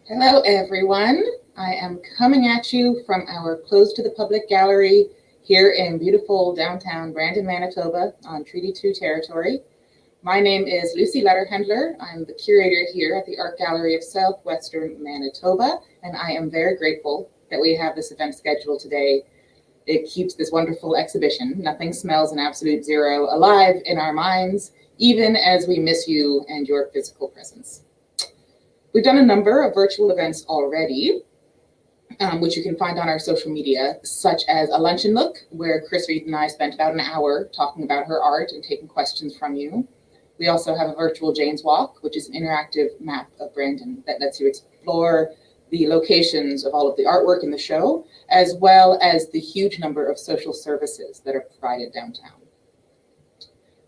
Hello, everyone. I am coming at you from our closed to the public gallery here in beautiful downtown Brandon, Manitoba on Treaty 2 territory. My name is Lucy Letterhandler. I'm the curator here at the Art Gallery of Southwestern Manitoba, and I am very grateful that we have this event scheduled today. It keeps this wonderful exhibition, Nothing Smells an Absolute Zero, alive in our minds, even as we miss you and your physical presence. We've done a number of virtual events already, which you can find on our social media, such as a lunch and look, where Chris Reid and I spent about an hour talking about her art and taking questions from you. We also have a virtual Jane's Walk, which is an interactive map of Brandon that lets you explore the locations of all of the artwork in the show, as well as the huge number of social services that are provided downtown.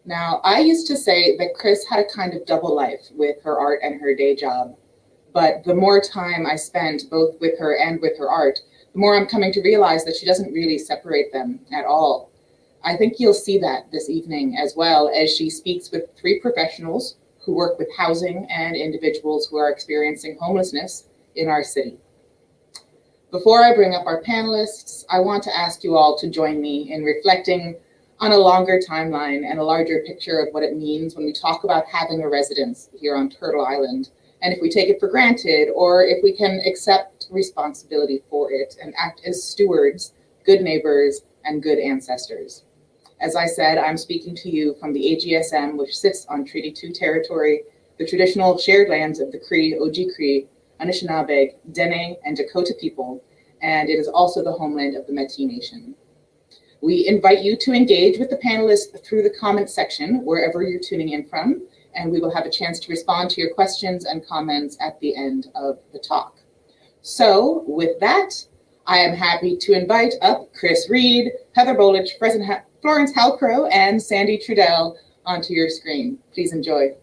Now, I used to say that Chris had a kind of double life with her art and her day job, but the more time I spent both with her and with her art, the more I'm coming to realize that she doesn't really separate them at all. I think you'll see that this evening as well as she speaks with three professionals who work with housing and individuals who are experiencing homelessness in our city. Before I bring up our panelists, I want to ask you all to join me in reflecting on a longer timeline and a larger picture of what it means when we talk about having a residence here on Turtle Island, and if we take it for granted or if we can accept responsibility for it and act as stewards, good neighbors, and good ancestors. As I said, I'm speaking to you from the AGSM, which sits on Treaty 2 territory, the traditional shared lands of the Cree, Oji-Cree, Anishinaabe, Dene, and Dakota people, and it is also the homeland of the Métis Nation. We invite you to engage with the panelists through the comment section, wherever you're tuning in from, and we will have a chance to respond to your questions and comments at the end of the talk. So with that, I am happy to invite up Chris Reid, Heather Bolech, Florence Halcrow, and Sandy Trudel onto your screen. Please enjoy.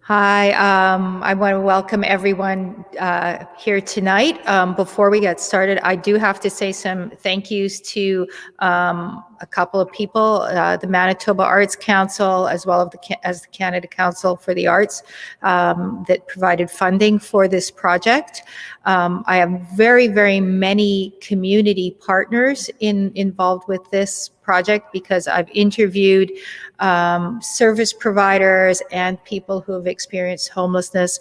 Hi, I want to welcome everyone here tonight. Before we get started, I do have to say some thank yous to a couple of people, the Manitoba Arts Council, as well as the Canada Council for the Arts, that provided funding for this project. I have very, very many community partners involved with this project because I've interviewed service providers and people who have experienced homelessness,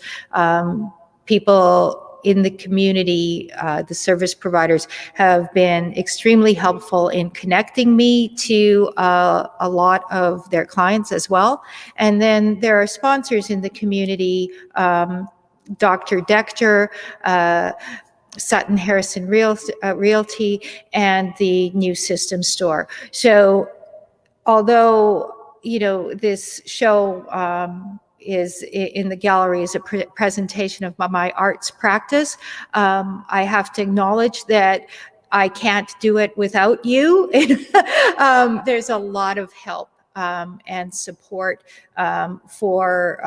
people in the community. The service providers have been extremely helpful in connecting me to a lot of their clients as well. And then there are sponsors in the community, Dr. Dector, Sutton Harrison Realty, and the New System Store. So although, you know, this show is in the gallery is a presentation of my arts practice, I have to acknowledge that I can't do it without you. There's a lot of help and support for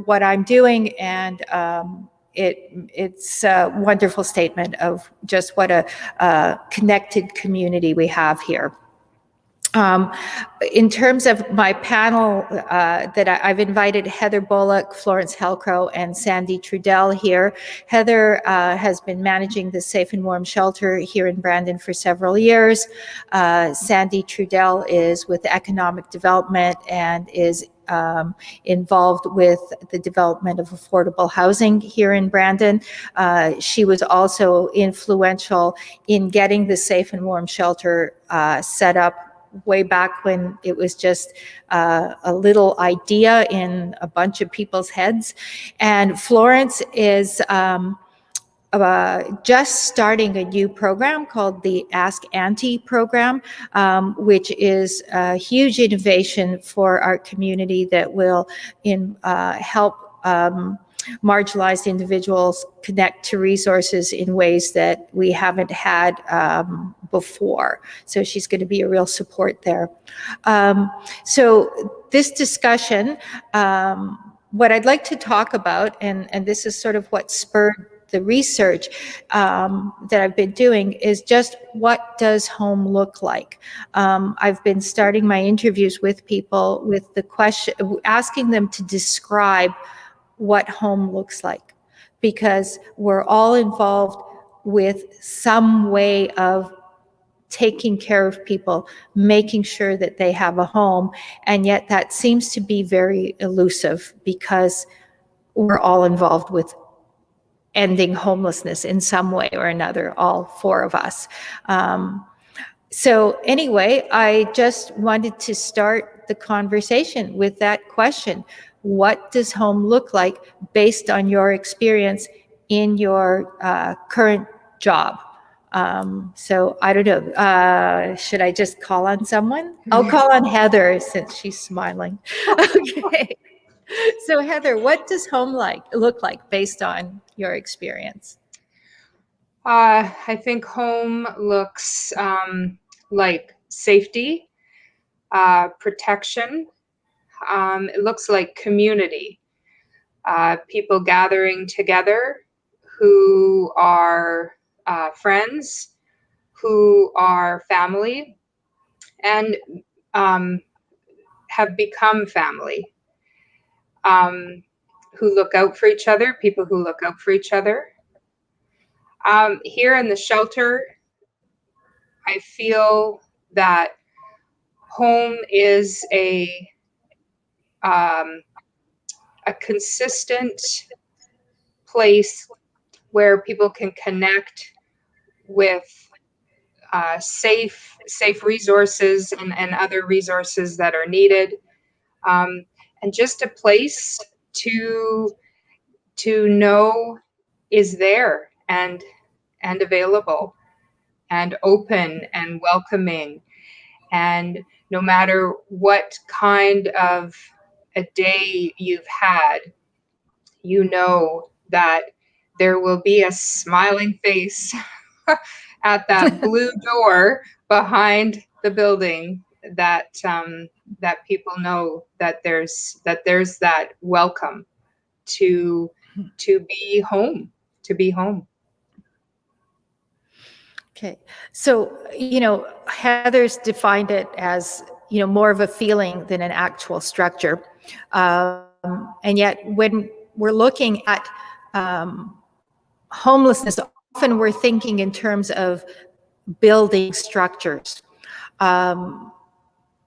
what I'm doing, and it's a wonderful statement of just what a connected community we have here. In terms of my panel, that I've invited Heather Bolech, Florence Halcrow, and Sandy Trudel here. Heather has been managing the Safe and Warm Shelter here in Brandon for several years. Sandy Trudel is with Economic Development and is involved with the development of affordable housing here in Brandon. She was also influential in getting the Safe and Warm Shelter set up way back when it was just a little idea in a bunch of people's heads. And Florence is just starting a new program called the Ask Auntie program, which is a huge innovation for our community that will help marginalized individuals connect to resources in ways that we haven't had before. So she's going to be a real support there. So this discussion, what I'd like to talk about, and this is sort of what spurred the research that I've been doing, is just what does home look like? I've been starting my interviews with people with the question, asking them to describe what home looks like, because we're all involved with some way of taking care of people, making sure that they have a home, and yet that seems to be very elusive because we're all involved with ending homelessness in some way or another, all four of us. So anyway, I just wanted to start the conversation with that question. What does home look like based on your experience in your current job? So I don't know, should I just call on someone? I'll call on Heather since she's smiling. Okay. So Heather, what does home look like based on your experience? I think home looks like safety, protection. It looks like community, people gathering together who are friends, who are family, and um, have become family, um, who look out for each other, people who look out for each other. Here in the shelter, I feel that home is um, a consistent place where people can connect with safe resources and other resources that are needed, um, and just a place to know is there and available and open and welcoming. And no matter what kind of a day you've had, you know that there will be a smiling face at that blue door behind the building, that people know that there's that welcome to be home, to be home. Okay. So, Heather's defined it as, more of a feeling than an actual structure. And yet, when we're looking at homelessness, often we're thinking in terms of building structures. And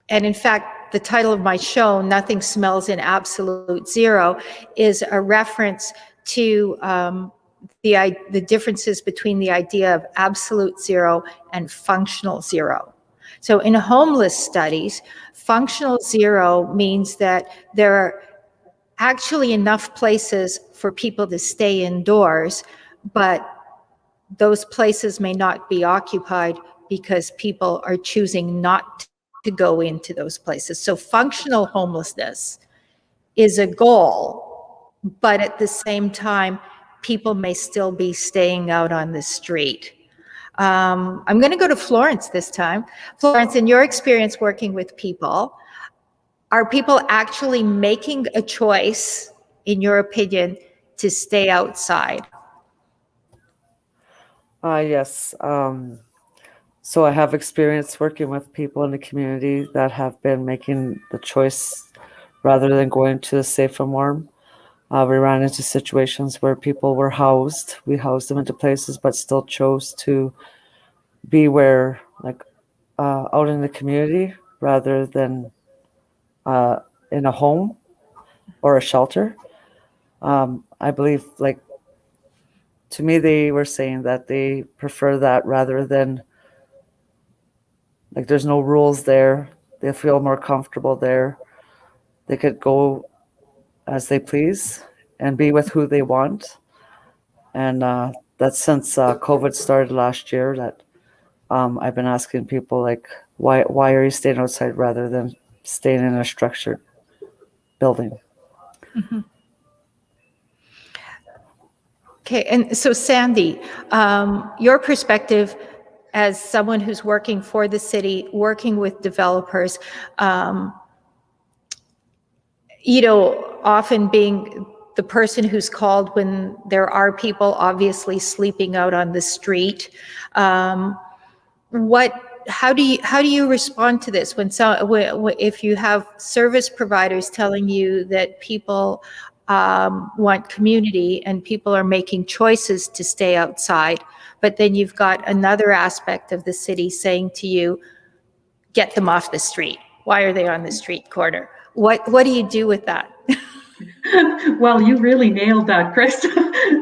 in fact, the title of my show, Nothing Smells in Absolute Zero, is a reference to the differences between the idea of absolute zero and functional zero. So in homeless studies, functional zero means that there are actually enough places for people to stay indoors, but those places may not be occupied because people are choosing not to go into those places. So functional homelessness is a goal, but at the same time, people may still be staying out on the street. I'm going to go to Florence this time. Florence, in your experience working with people, are people actually making a choice, in your opinion, to stay outside? Yes. So I have experience working with people in the community that have been making the choice rather than going to the safe and warm. We ran into situations where people were housed. We housed them into places, but still chose to be out in the community rather than in a home or a shelter. I believe, to me, they were saying that they prefer that rather than, there's no rules there. They feel more comfortable there. They could go as they please and be with who they want. And that's since COVID started last year that I've been asking people, why are you staying outside rather than staying in a structured building? Mm-hmm. Okay, and so Sandy, your perspective as someone who's working for the city, working with developers, often being the person who's called when there are people obviously sleeping out on the street. How do you respond to this if you have service providers telling you that people want community and people are making choices to stay outside, but then you've got another aspect of the city saying to you, get them off the street. Why are they on the street corner? What do you do with that? Well, you really nailed that, Chris.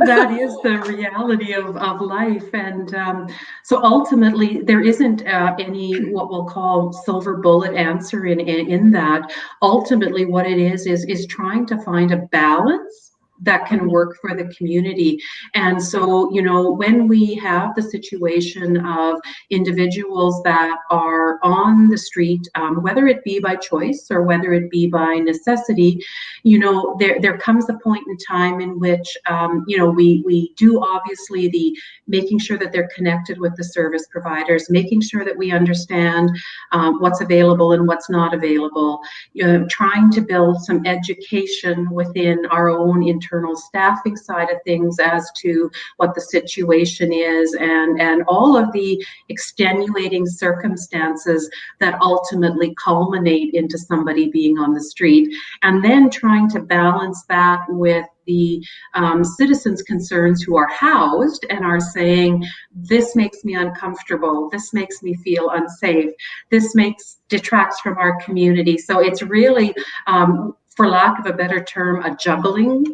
That is the reality of life. And so ultimately, there isn't any what we'll call silver bullet answer in that. Ultimately, what it is trying to find a balance that can work for the community. And so, when we have the situation of individuals that are on the street, whether it be by choice or whether it be by necessity, there comes a point in time in which, we do obviously the making sure that they're connected with the service providers, making sure that we understand what's available and what's not available, trying to build some education within our own internal staffing side of things as to what the situation is, and all of the extenuating circumstances that ultimately culminate into somebody being on the street, and then trying to balance that with the citizens' concerns who are housed and are saying, this makes me uncomfortable, this makes me feel unsafe, this detracts from our community. So it's really, for lack of a better term, a juggling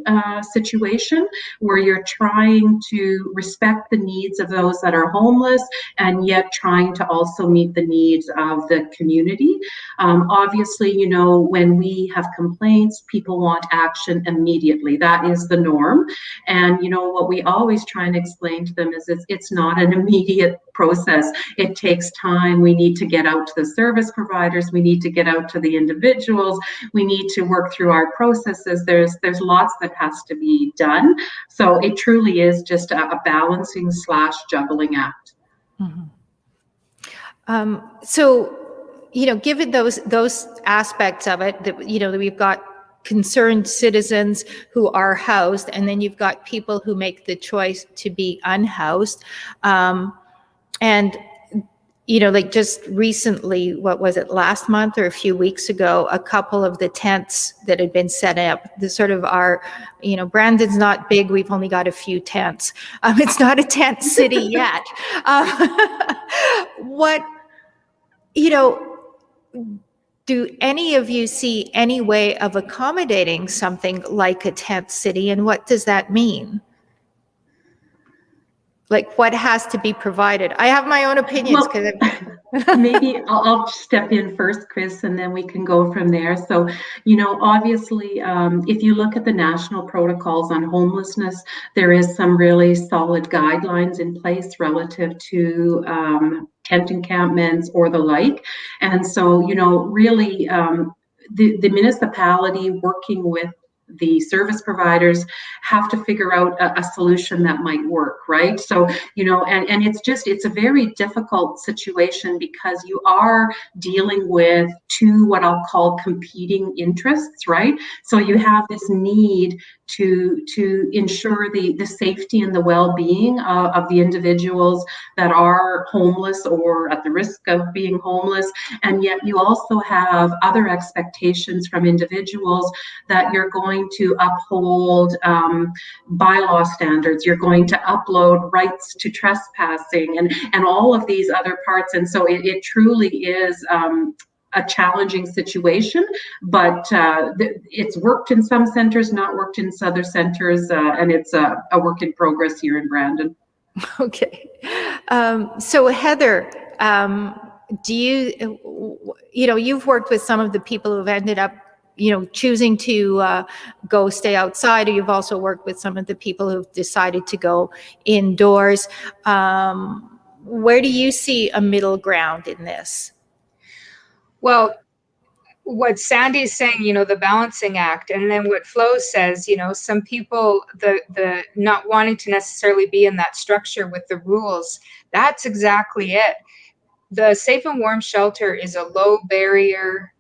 situation where you're trying to respect the needs of those that are homeless and yet trying to also meet the needs of the community. Obviously, when we have complaints, people want action immediately. That is the norm. And, what we always try and explain to them is it's not an immediate process. It takes time. We need to get out to the service providers. We need to get out to the individuals. We need to work through our processes. There's lots that has to be done. So it truly is just a balancing / juggling act. Mm-hmm. So, given those aspects of it, that that we've got concerned citizens who are housed, and then you've got people who make the choice to be unhoused, and like just recently, what was it, last month or a few weeks ago, a couple of the tents that had been set up, the sort of our, Brandon's not big, we've only got a few tents. It's not a tent city yet. What, do any of you see any way of accommodating something like a tent city, and what does that mean? Like, what has to be provided? I have my own opinions because maybe I'll step in first, Chris, and then we can go from there. So, obviously, if you look at the national protocols on homelessness, there is some really solid guidelines in place relative to tent encampments or the like. And so, really, the municipality working with the service providers have to figure out a solution that might work, right? So, and it's a very difficult situation because you are dealing with two, what I'll call, competing interests, right? So you have this need to ensure the safety and the well-being of the individuals that are homeless or at the risk of being homeless, and yet you also have other expectations from individuals that you're going to uphold bylaw standards, you're going to upload rights to trespassing and all of these other parts. And so it truly is a challenging situation, but it's worked in some centers, not worked in other centers, and it's a work in progress here in Brandon. Okay. So Heather, do you've worked with some of the people who've ended up choosing to go stay outside, or you've also worked with some of the people who've decided to go indoors. Where do you see a middle ground in this? Well, what Sandy's saying, the balancing act, and then what Flo says, some people, the not wanting to necessarily be in that structure with the rules, that's exactly it. The Safe and Warm shelter is a low barrier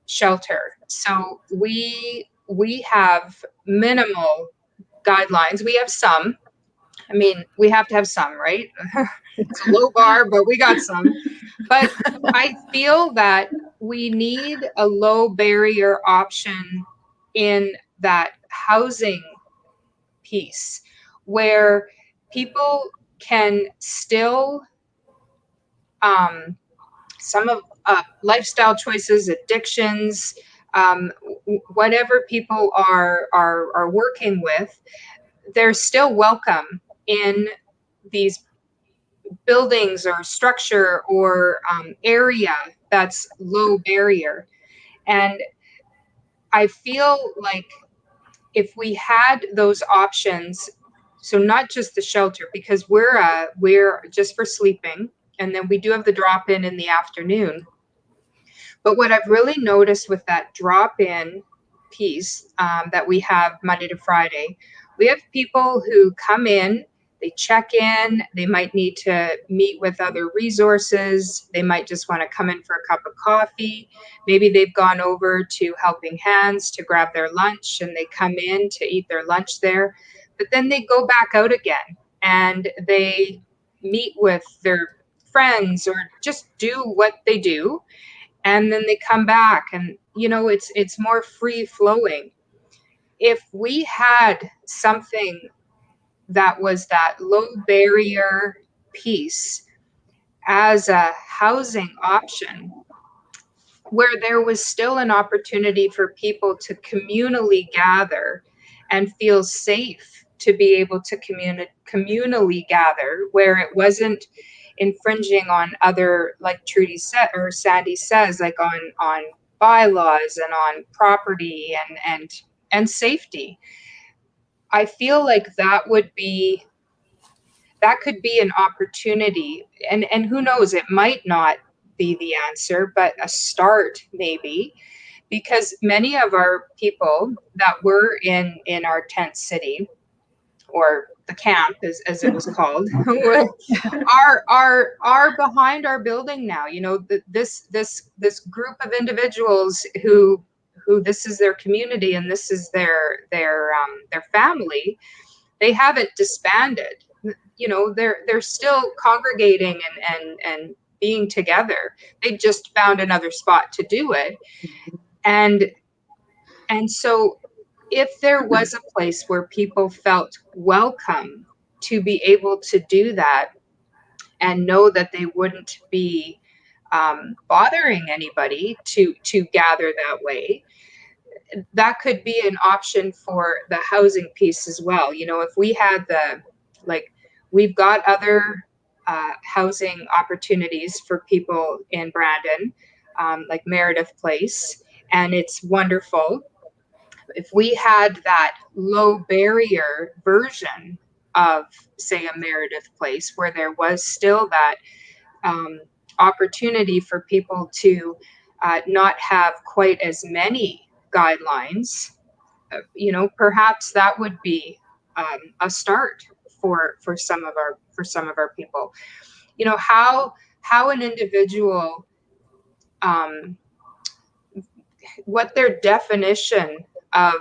shelter. So we have minimal guidelines. We have some. I mean, we have to have some, right? It's a low bar, but we got some. But I feel that we need a low barrier option in that housing piece where people can still some of lifestyle choices, addictions, whatever people are working with, they're still welcome in these buildings or structure or area that's low barrier. And I feel like if we had those options, so not just the shelter, because we're just for sleeping, and then we do have the drop-in in the afternoon. But what I've really noticed with that drop-in piece that we have Monday to Friday, we have people who come in, they check in, they might need to meet with other resources, they might just want to come in for a cup of coffee, maybe they've gone over to Helping Hands to grab their lunch and they come in to eat their lunch there, but then they go back out again and they meet with their friends or just do what they do, and then they come back, and it's more free flowing. If we had something that was that low barrier piece as a housing option, where there was still an opportunity for people to communally gather and feel safe to be able to communally gather, where it wasn't infringing on other, like Trudy said or Sandy says, like on bylaws and on property and safety. I feel like that could be an opportunity, and who knows, it might not be the answer, but a start maybe, because many of our people that were in our tent city, or the camp as it was called, are behind our building now. This group of individuals who this is their community and this is their family. They haven't disbanded. They're still congregating and being together. They just found another spot to do it. And so if there was a place where people felt welcome to be able to do that and know that they wouldn't be bothering anybody to gather that way, that could be an option for the housing piece as well. If we had we've got other housing opportunities for people in Brandon, like Meredith Place, and it's wonderful. If we had that low barrier version of, say, a Meredith Place, where there was still that opportunity for people to not have quite as many guidelines, perhaps that would be a start for some of our people. How an individual, what their definition of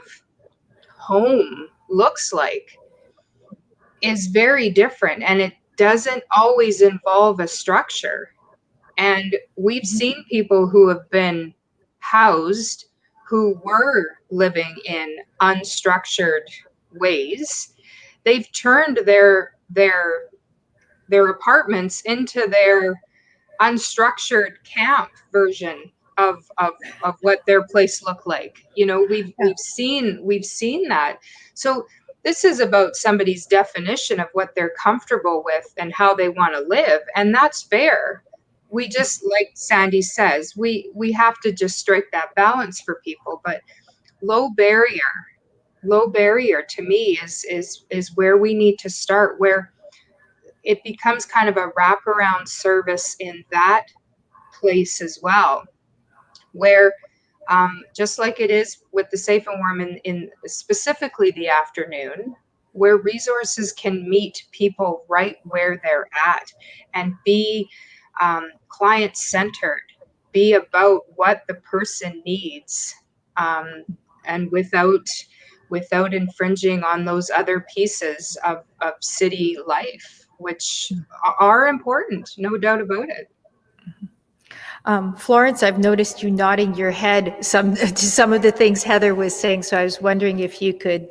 home looks like is very different, and it doesn't always involve a structure. And we've seen people who have been housed who were living in unstructured ways. They've turned their apartments into their unstructured camp version of what their place looked like. We've seen that. So this is about somebody's definition of what they're comfortable with and how they want to live, and that's fair. We just, like Sandy says, we have to just strike that balance for people. But low barrier to me is where we need to start, where it becomes kind of a wraparound service in that place as well, where just like it is with the Safe and Warm in specifically the afternoon, where resources can meet people right where they're at and be client-centered, be about what the person needs, and without infringing on those other pieces of city life, which are important, no doubt about it. Florence, I've noticed you nodding your head to some of the things Heather was saying, so I was wondering if you could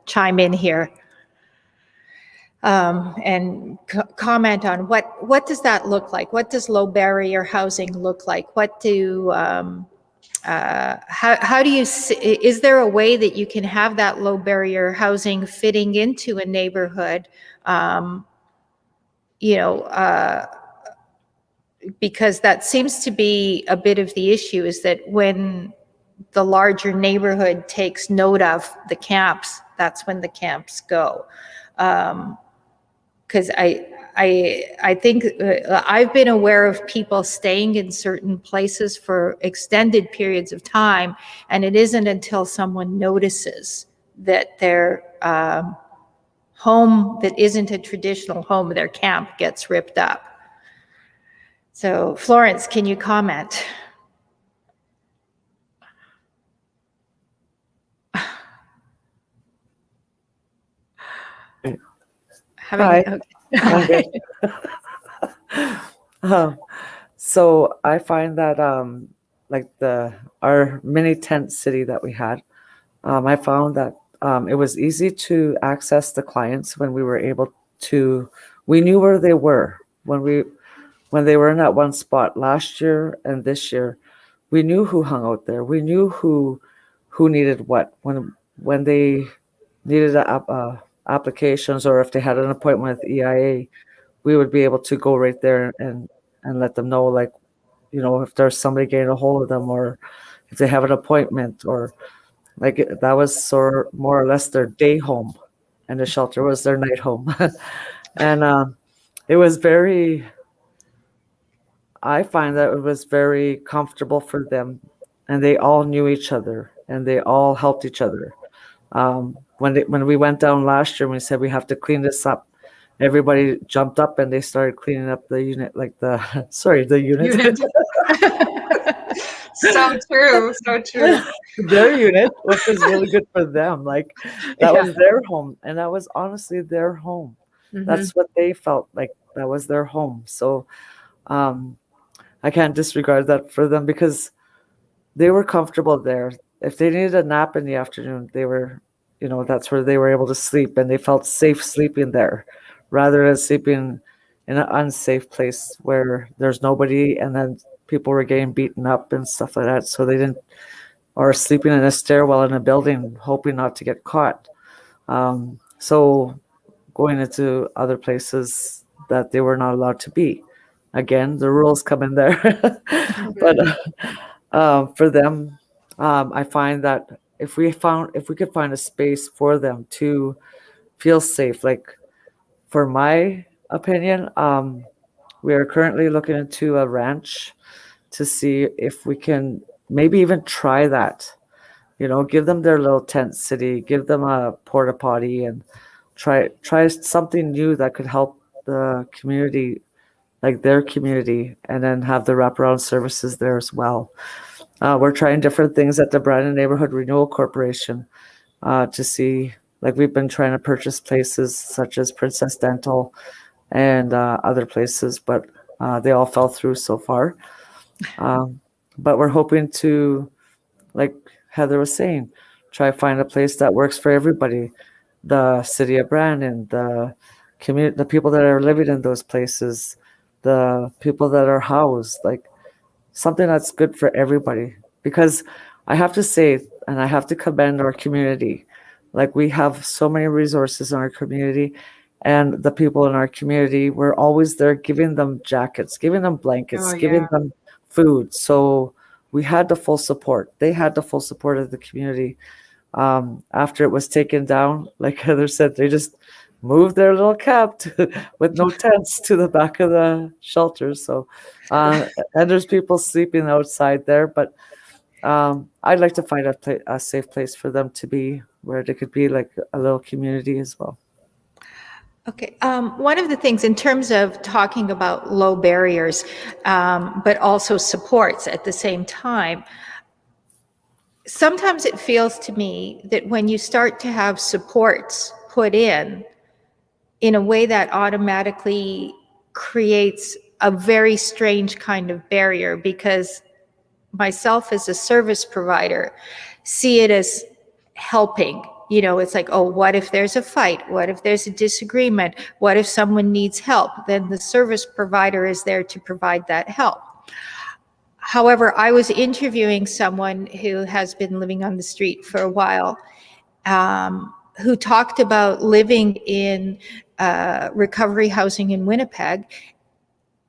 chime in here and comment on what does that look like? What does low barrier housing look like? What do how do you is there a way that you can have that low barrier housing fitting into a neighborhood? Because that seems to be a bit of the issue, is that when the larger neighborhood takes note of the camps, that's when the camps go. Because I think I've been aware of people staying in certain places for extended periods of time, and it isn't until someone notices that their home that isn't a traditional home, their camp, gets ripped up. So, Florence, can you comment? Hi. Okay. So I find that like our mini tent city that we had, I found that it was easy to access the clients when we were able to. We knew where they were when they were in that one spot last year and this year. We knew who hung out there. We knew who needed what when they needed applications, or if they had an appointment with EIA, we would be able to go right there and let them know, like, if there's somebody getting a hold of them, or if they have an appointment, or like that was more or less their day home, and the shelter was their night home. And it was I find that it was very comfortable for them, and they all knew each other, and they all helped each other. When we went down last year and we said we have to clean this up, everybody jumped up and they started cleaning up the unit, like the the unit. So true, so true. Their unit, which was really good for them. Like that was their home, and that was honestly their home. Mm-hmm. That's what they felt like. That was their home. So I can't disregard that for them, because they were comfortable there. If they needed a nap in the afternoon, they were, that's where they were able to sleep, and they felt safe sleeping there, rather than sleeping in an unsafe place where there's nobody, and then people were getting beaten up and stuff like that. So they didn't, or sleeping in a stairwell in a building, hoping not to get caught. So going into other places that they were not allowed to be. Again, the rules come in there. But for them, I find that if we could find a space for them to feel safe, like, for my opinion, we are currently looking into a ranch to see if we can maybe even try that. Give them their little tent city, give them a porta potty, and try something new that could help the community, like their community, and then have the wraparound services there as well. We're trying different things at the Brandon Neighborhood Renewal Corporation to see, like, we've been trying to purchase places such as Princess Dental and other places, but they all fell through so far. But we're hoping to, like Heather was saying, try to find a place that works for everybody. The city of Brandon, the community, the people that are living in those places, the people that are housed, like something that's good for everybody. Because I have to say, and I have to commend our community, like, we have so many resources in our community, and the people in our community, we're always there giving them jackets, giving them blankets, giving them food. So we had the full support. They had the full support of the community. After it was taken down, like Heather said, they just moved their little camp with no tents to the back of the shelter. So, and there's people sleeping outside there, but I'd like to find a safe place for them to be, where they could be like a little community as well. Okay. One of the things in terms of talking about low barriers, but also supports at the same time, sometimes it feels to me that when you start to have supports put in a way, that automatically creates a very strange kind of barrier, because myself as a service provider see it as helping. It's like, oh, what if there's a fight? What if there's a disagreement? What if someone needs help? Then the service provider is there to provide that help. However, I was interviewing someone who has been living on the street for a while, who talked about living in recovery housing in Winnipeg.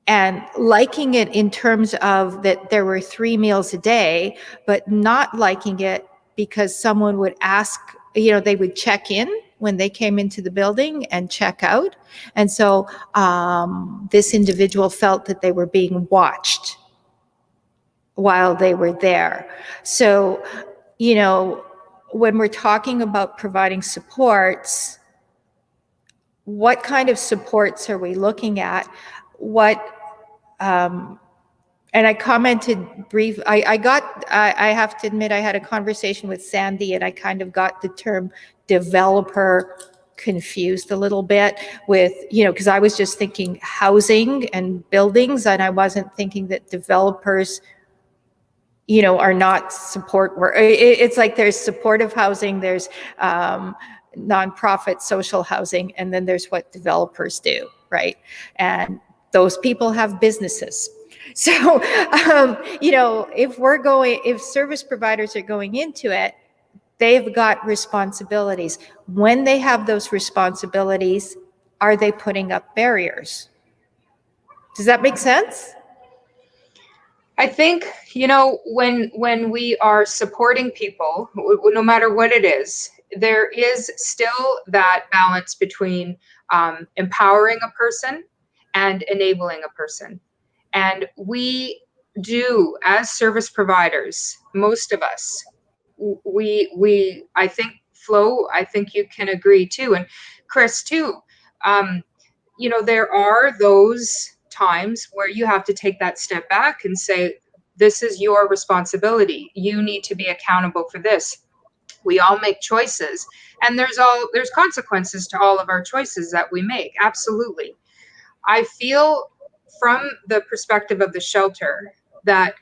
and liking it in terms of that there were 3 meals a day, but not liking it because someone would ask, they would check in when they came into the building and check out. And so this individual felt that they were being watched while they were there. So, when we're talking about providing supports, what kind of supports are we looking at? And I commented I have to admit, I had a conversation with Sandy and I kind of got the term developer confused a little bit with, because I was just thinking housing and buildings, and I wasn't thinking that developers, are not support work. It's like there's supportive housing, there's nonprofit social housing, and then there's what developers do, right? And those people have businesses. So, if service providers are going into it, they've got responsibilities. When they have those responsibilities, are they putting up barriers? Does that make sense? I think, when we are supporting people, no matter what it is, there is still that balance between empowering a person and enabling a person. And we do, as service providers, most of us, I think, Flo, I think you can agree too, and Chris too, there are those times where you have to take that step back and say, this is your responsibility. You need to be accountable for this. We all make choices, and there's consequences to all of our choices that we make. Absolutely. I feel from the perspective of the shelter that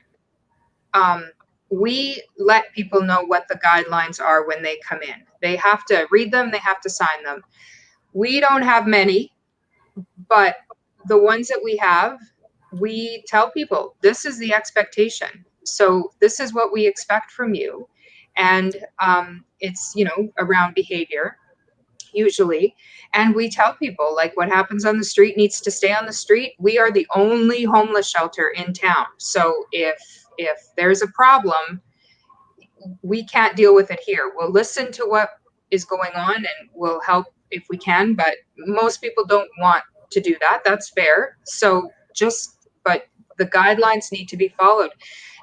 we let people know what the guidelines are when they come in. They have to read them, they have to sign them. We don't have many, but the ones that we have, we tell people, this is the expectation. So this is what we expect from you. And it's, around behavior, usually. And we tell people, like, what happens on the street needs to stay on the street. We are the only homeless shelter in town. So if there's a problem, we can't deal with it here. We'll listen to what is going on and we'll help if we can, but most people don't want to do that. That's fair. So but the guidelines need to be followed.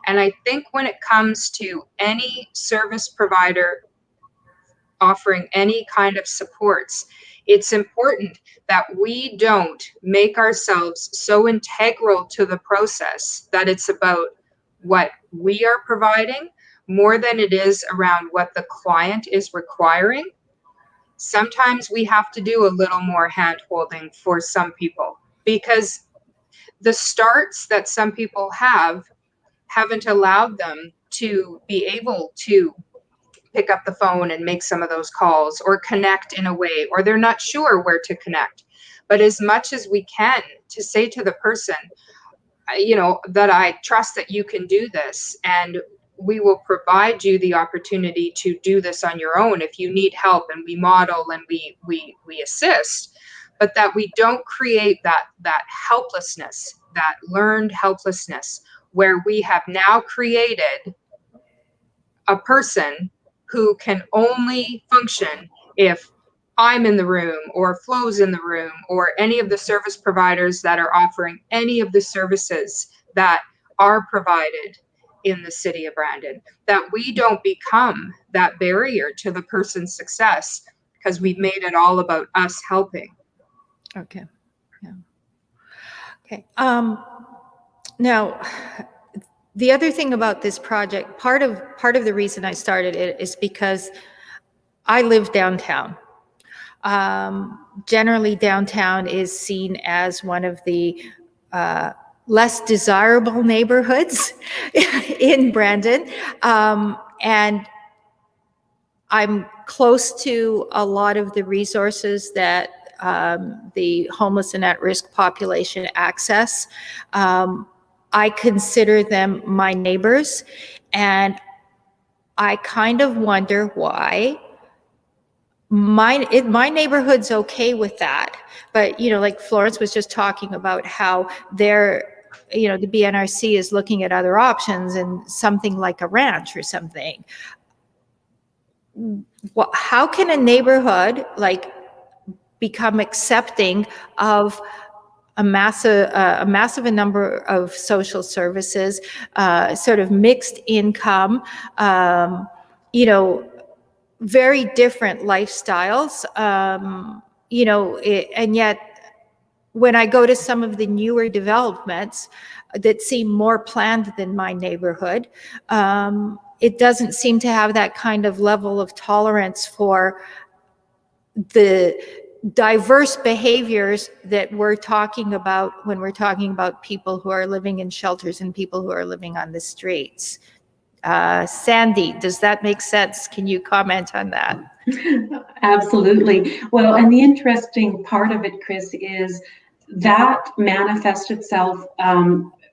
And I think when it comes to any service provider offering any kind of supports, it's important that we don't make ourselves so integral to the process that it's about what we are providing more than it is around what the client is requiring. Sometimes we have to do a little more hand-holding for some people because the starts that some people haven't allowed them to be able to pick up the phone and make some of those calls or connect in a way, or they're not sure where to connect. But as much as we can to say to the person, that I trust that you can do this, and we will provide you the opportunity to do this on your own if you need help, and we model and we assist, but that we don't create that helplessness, that learned helplessness, where we have now created a person who can only function if I'm in the room or Flo's in the room or any of the service providers that are offering any of the services that are provided in the city of Brandon, that we don't become that barrier to the person's success because we've made it all about us helping. Okay. Yeah. Okay. Now, the other thing about this project, part of the reason I started it is because I live downtown. Generally, downtown is seen as one of the less desirable neighborhoods in Brandon. And I'm close to a lot of the resources that the homeless and at-risk population access. I consider them my neighbors, and I kind of wonder why my neighborhood's okay with that. But, like Florence was just talking about how the BNRC is looking at other options and something like a ranch or something. How can a neighborhood become accepting of a massive number of social services, sort of mixed income, very different lifestyles, and yet when I go to some of the newer developments that seem more planned than my neighborhood, it doesn't seem to have that kind of level of tolerance for the diverse behaviors that we're talking about when we're talking about people who are living in shelters and people who are living on the streets. Sandy, does that make sense? Can you comment on that? Absolutely. Well, and the interesting part of it, Chris, is that manifests itself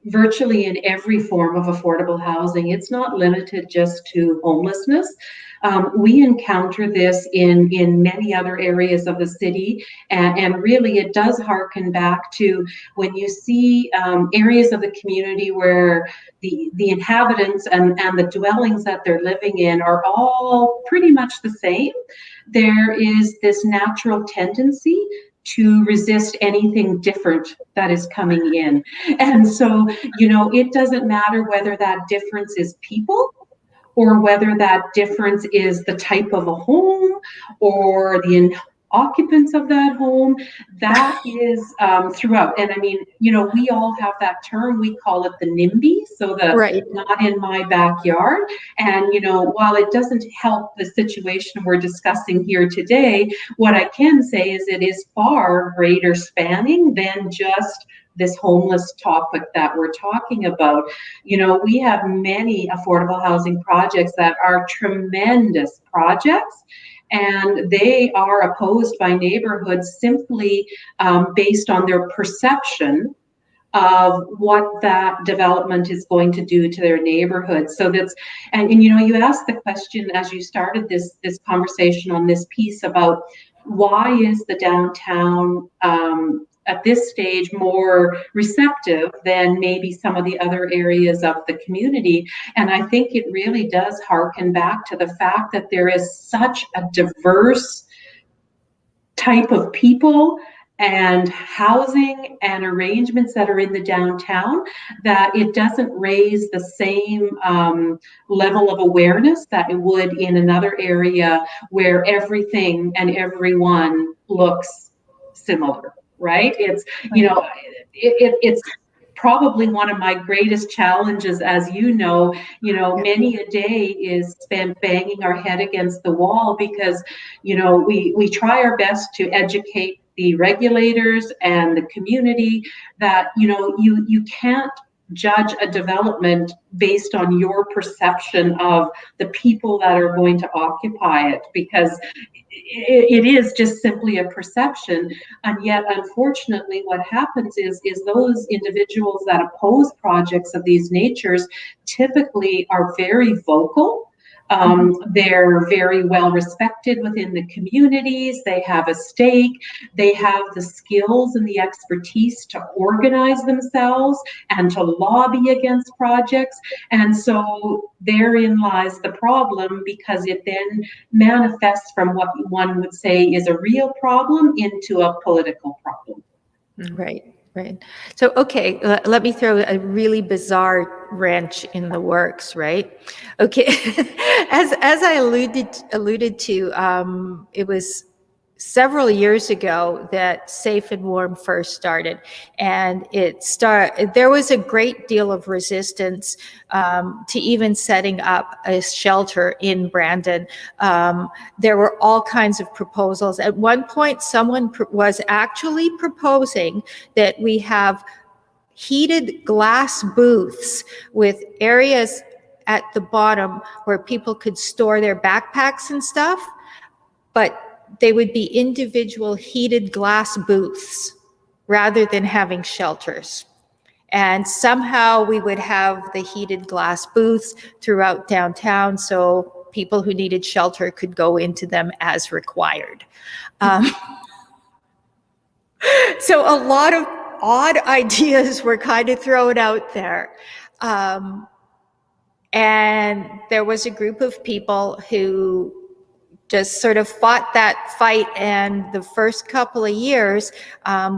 virtually in every form of affordable housing. It's not limited just to homelessness. We encounter this in many other areas of the city, and really it does harken back to when you see areas of the community where the inhabitants and the dwellings that they're living in are all pretty much the same. There is this natural tendency to resist anything different that is coming in. And so, it doesn't matter whether that difference is people or whether that difference is the type of a home or the occupants of that home. That is throughout. And I mean, we all have that term, we call it the NIMBY, so the right. Not in my backyard. And, while it doesn't help the situation we're discussing here today, what I can say is it is far greater spanning than just this homeless topic that we're talking about. We have many affordable housing projects that are tremendous projects, and they are opposed by neighborhoods simply based on their perception of what that development is going to do to their neighborhood. So that's, and you asked the question as you started this conversation on this piece about why is the downtown at this stage more receptive than maybe some of the other areas of the community. And I think it really does harken back to the fact that there is such a diverse type of people and housing and arrangements that are in the downtown, that it doesn't raise the same level of awareness that it would in another area where everything and everyone looks similar, right? It's, it's probably one of my greatest challenges, as many a day is spent banging our head against the wall because, we try our best to educate the regulators and the community that, you can't judge a development based on your perception of the people that are going to occupy it, because it is just simply a perception. And yet, unfortunately, what happens is those individuals that oppose projects of these natures typically are very vocal. They're very well respected within the communities. They have a stake. They have the skills and the expertise to organize themselves and to lobby against projects. And so therein lies the problem, because it then manifests from what one would say is a real problem into a political problem. Right. Right. So, okay, let me throw a really bizarre wrench in the works, right? Okay. As I alluded to, it was several years ago that Safe and Warm first started, and there was a great deal of resistance to even setting up a shelter in Brandon. There were all kinds of proposals. At one point, someone was actually proposing that we have heated glass booths with areas at the bottom where people could store their backpacks and stuff, but they would be individual heated glass booths rather than having shelters. And somehow we would have the heated glass booths throughout downtown, so people who needed shelter could go into them as required. So a lot of odd ideas were kind of thrown out there. And there was a group of people who just sort of fought that fight. And the first couple of years,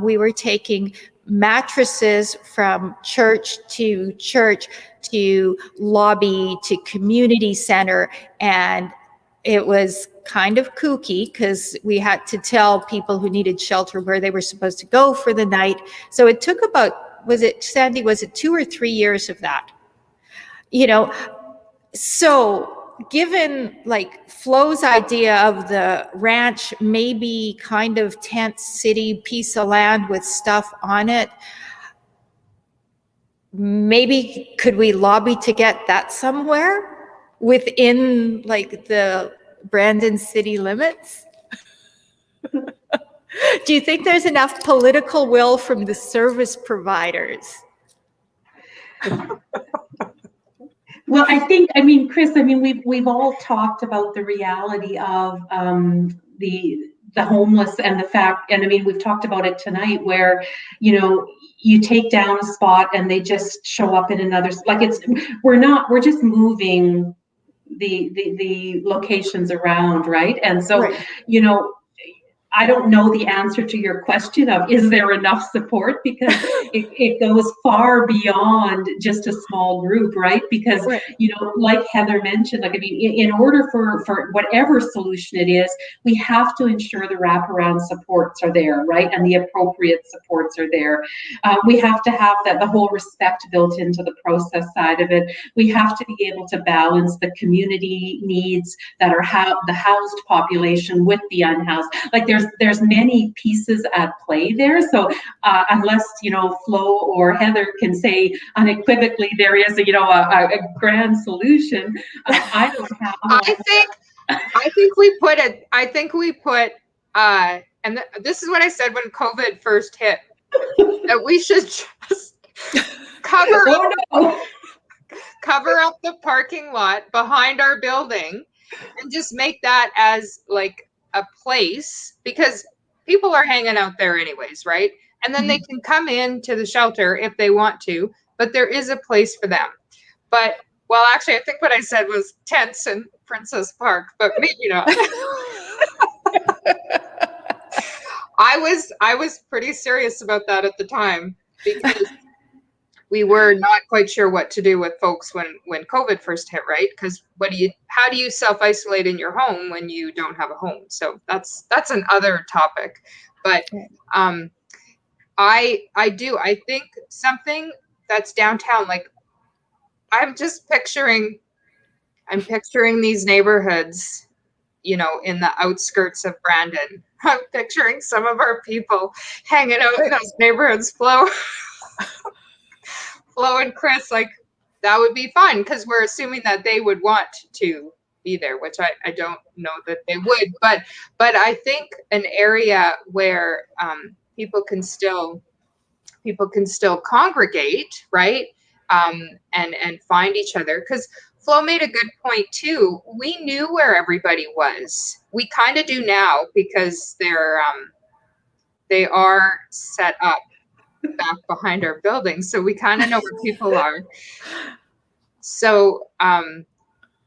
we were taking mattresses from church to lobby to community center. And it was kind of kooky because we had to tell people who needed shelter where they were supposed to go for the night. So it took about, was it 2 or 3 years of that? You know, so given like Flo's idea of the ranch, maybe kind of tent city piece of land with stuff on it, maybe could we lobby to get that somewhere within like the Brandon city limits? Do you think there's enough political will from the service providers? Well, Chris, we've all talked about the reality of the homeless and the fact, and we've talked about it tonight, where you take down a spot and they just show up in another. Like we're just moving the locations around, right? And so, Right. I don't know the answer to your question of is there enough support, because it goes far beyond just a small group, right? Because, Right. Like Heather mentioned, in order for whatever solution it is, we have to ensure the wraparound supports are there, right? And the appropriate supports are there. We have to have the whole respect built into the process side of it. We have to be able to balance the community needs that are the housed population with the unhoused. Like there's many pieces at play there. So unless Flo or Heather can say unequivocally there is a grand solution, I don't have. I think we put it. I think we put. And this is what I said when COVID first hit. That we should just cover up the parking lot behind our building, and just make that as like a place, because people are hanging out there anyways, right? And then they can come into the shelter if they want to, but there is a place for them. But well, actually, I think what I said was tents in Princess Park, but maybe not. I was pretty serious about that at the time, because we were not quite sure what to do with folks when COVID first hit, right? Because how do you self-isolate in your home when you don't have a home? So that's another topic. But I think something that's downtown, like I'm picturing these neighborhoods, in the outskirts of Brandon. I'm picturing some of our people hanging out in those neighborhoods, Flo and Chris, like that would be fun, because we're assuming that they would want to be there, which I don't know that they would, but I think an area where people can still congregate, right? And find each other, because Flo made a good point too. We knew where everybody was. We kind of do now, because they are set up back behind our building, so we kind of know where people are. So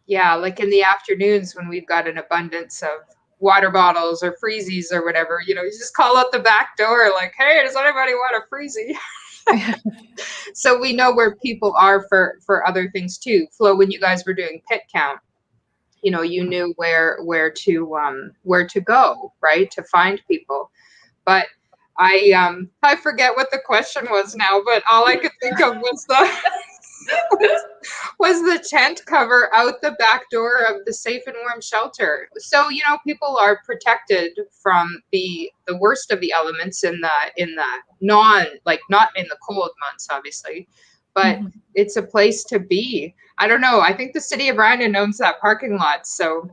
like in the afternoons when we've got an abundance of water bottles or freezies or whatever, you just call out the back door like, hey, does anybody want a freezie? So we know where people are for other things too. Flo, when you guys were doing pit count, you knew where to go, right, to find people. But I forget what the question was now, but all I could think of was the tent cover out the back door of the safe and warm shelter. So people are protected from the worst of the elements in the not in the cold months, obviously, but it's a place to be. I don't know. I think the city of Brandon owns that parking lot, so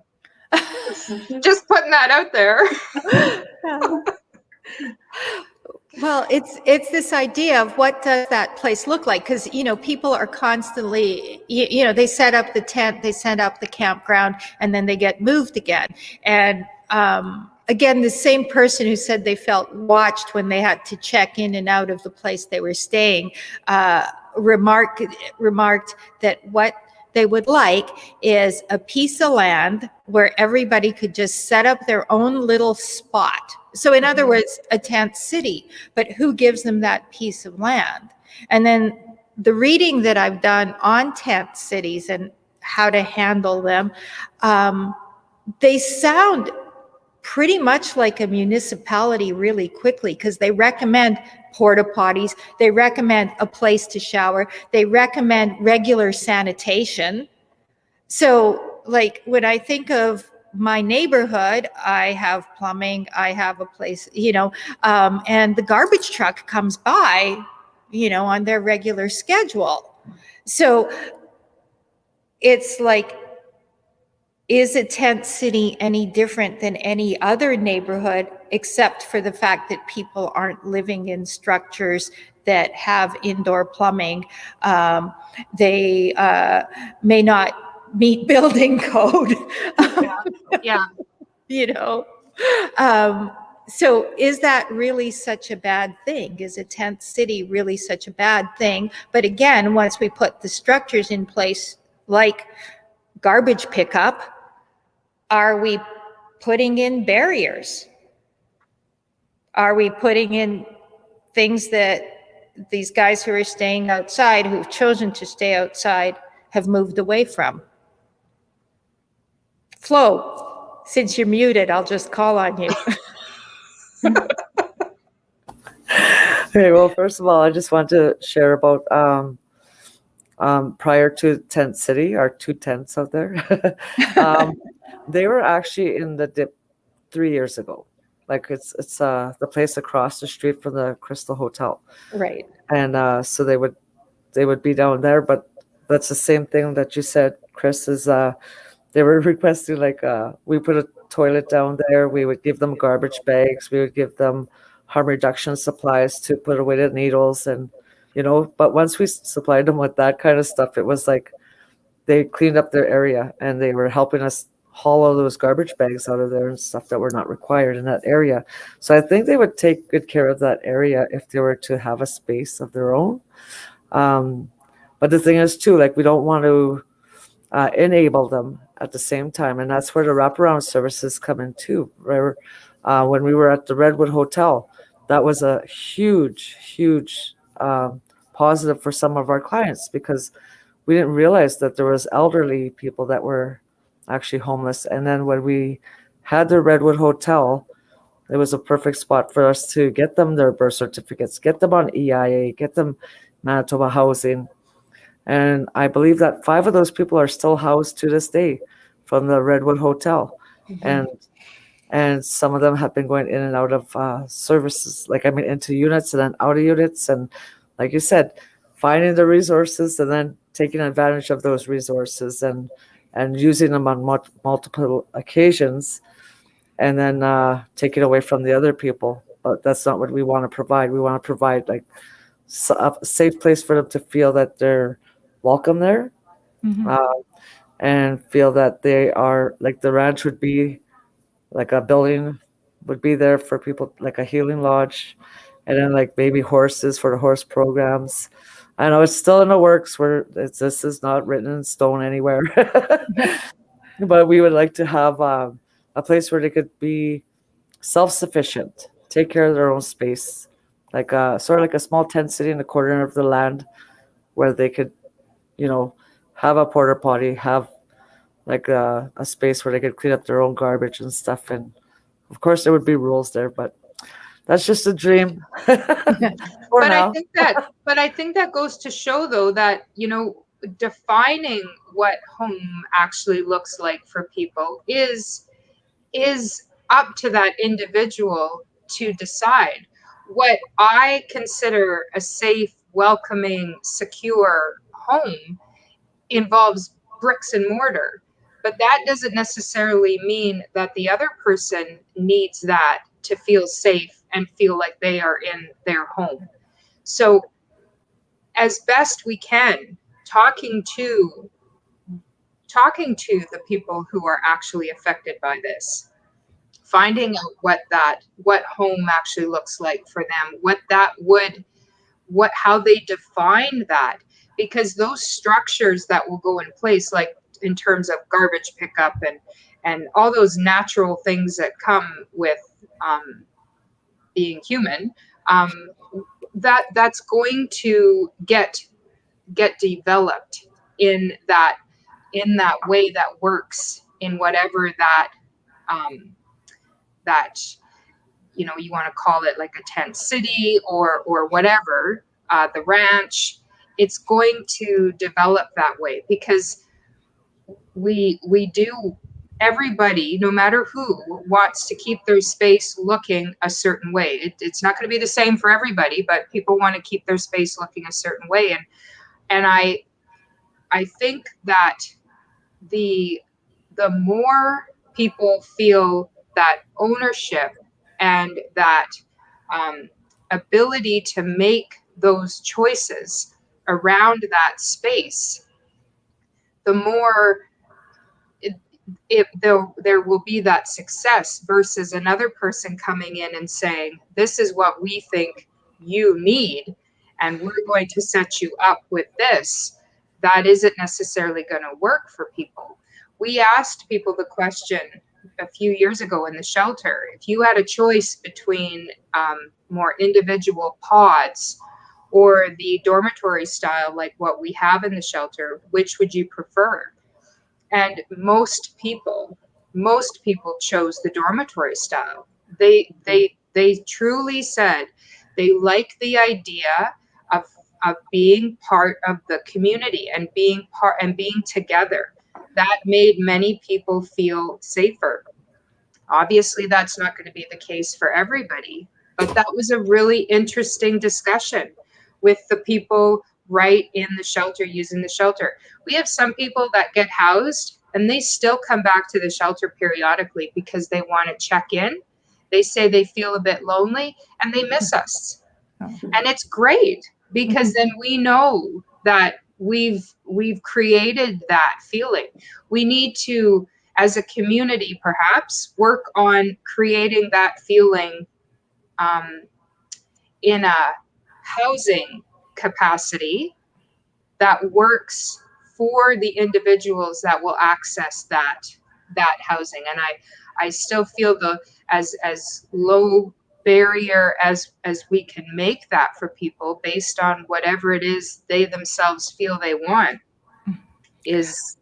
just putting that out there. Well, it's this idea of what does that place look like? Because people are constantly, they set up the tent, they set up the campground, and then they get moved again. And again, the same person who said they felt watched when they had to check in and out of the place they were staying remarked that what they would like is a piece of land where everybody could just set up their own little spot. So in other words, a tent city, but who gives them that piece of land? And then the reading that I've done on tent cities and how to handle them, they sound pretty much like a municipality really quickly, because they recommend porta potties, they recommend a place to shower, they recommend regular sanitation. So like when I think of my neighborhood, I have plumbing, I have a place, and the garbage truck comes by, on their regular schedule. So it's like, is a tent city any different than any other neighborhood, except for the fact that people aren't living in structures that have indoor plumbing? They may not meet building code. Yeah. So is that really such a bad thing? Is a tent city really such a bad thing? But again, once we put the structures in place, like garbage pickup, are we putting in barriers? Are we putting in things that these guys who are staying outside, who've chosen to stay outside, have moved away from? Flo, since you're muted, I'll just call on you. Okay, well, first of all, I just want to share about prior to Tent City, our 2 tents out there. They were actually in the dip 3 years ago. Like it's the place across the street from the Crystal Hotel, Right. and so they would be down there. But that's the same thing that you said, Chris. Is they were requesting we put a toilet down there. We would give them garbage bags. We would give them harm reduction supplies to put away the needles, and But once we supplied them with that kind of stuff, it was like they cleaned up their area and they were helping us haul all those garbage bags out of there and stuff that were not required in that area. So I think they would take good care of that area if they were to have a space of their own. But the thing is too, we don't want to enable them at the same time, and that's where the wraparound services come in too. Right? When we were at the Redwood Hotel, that was a huge positive for some of our clients, because we didn't realize that there was elderly people that were actually homeless. And then when we had the Redwood Hotel, it was a perfect spot for us to get them their birth certificates, get them on EIA, get them Manitoba housing. And I believe that 5 of those people are still housed to this day from the Redwood Hotel. Mm-hmm. And some of them have been going in and out of services, into units and then out of units. And like you said, finding the resources and then taking advantage of those resources and using them on multiple occasions, and then taking away from the other people. But that's not what we want to provide. We want to provide a safe place for them to feel that they're welcome there, mm-hmm. And feel that they are, the ranch would be a building would be there for people, like a healing lodge, and then maybe horses for the horse programs. I know it's still in the works where this is not written in stone anywhere, but we would like to have a place where they could be self-sufficient, take care of their own space, sort of like a small tent city in the corner of the land where they could, have a porta potty, have a space where they could clean up their own garbage and stuff. And of course there would be rules there, but that's just a dream. But I think that goes to show, though, that defining what home actually looks like for people is up to that individual to decide. What I consider a safe, welcoming, secure home involves bricks and mortar, but that doesn't necessarily mean that the other person needs that to feel safe and feel like they are in their home. So as best we can, talking to the people who are actually affected by this, finding out what home actually looks like for them, how they define that, because those structures that will go in place, like in terms of garbage pickup and all those natural things that come with being human, that's going to get developed in that way that works in whatever that you want to call it, like a tent city or whatever, the ranch. It's going to develop that way because we do. Everybody, no matter who, wants to keep their space looking a certain way. It's not going to be the same for everybody, but people want to keep their space looking a certain way. And I think that the more people feel that ownership and that ability to make those choices around that space, the more there will be that success versus another person coming in and saying, this is what we think you need, and we're going to set you up with this. That isn't necessarily going to work for people. We asked people the question a few years ago in the shelter, if you had a choice between more individual pods or the dormitory style like what we have in the shelter, which would you prefer? And most people chose the dormitory style. They truly said they like the idea of being part of the community and being together. That made many people feel safer. Obviously, that's not going to be the case for everybody, but that was a really interesting discussion with the people right in the shelter, using the shelter. We have some people that get housed and they still come back to the shelter periodically because they want to check in. They say they feel a bit lonely and they miss us. And it's great because then we know that we've created that feeling. We need to, as a community, perhaps work on creating that feeling in a housing capacity that works for the individuals that will access that housing. And I still feel as low barrier as we can make that for people based on whatever it is they themselves feel they want is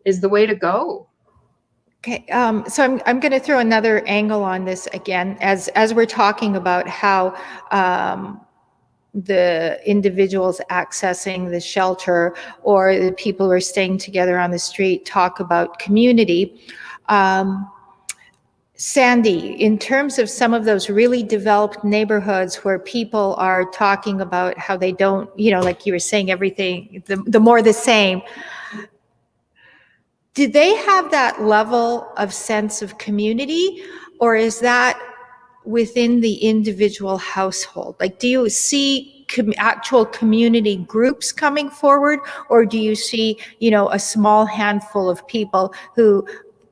the way to go. Okay, so I'm going to throw another angle on this again, as we're talking about how the individuals accessing the shelter or the people who are staying together on the street talk about community. Sandy, in terms of some of those really developed neighborhoods where people are talking about how they don't, like you were saying, everything, the more the same, do they have that level of sense of community, or is that within the individual household? Like, do you see actual community groups coming forward, or do you see, a small handful of people who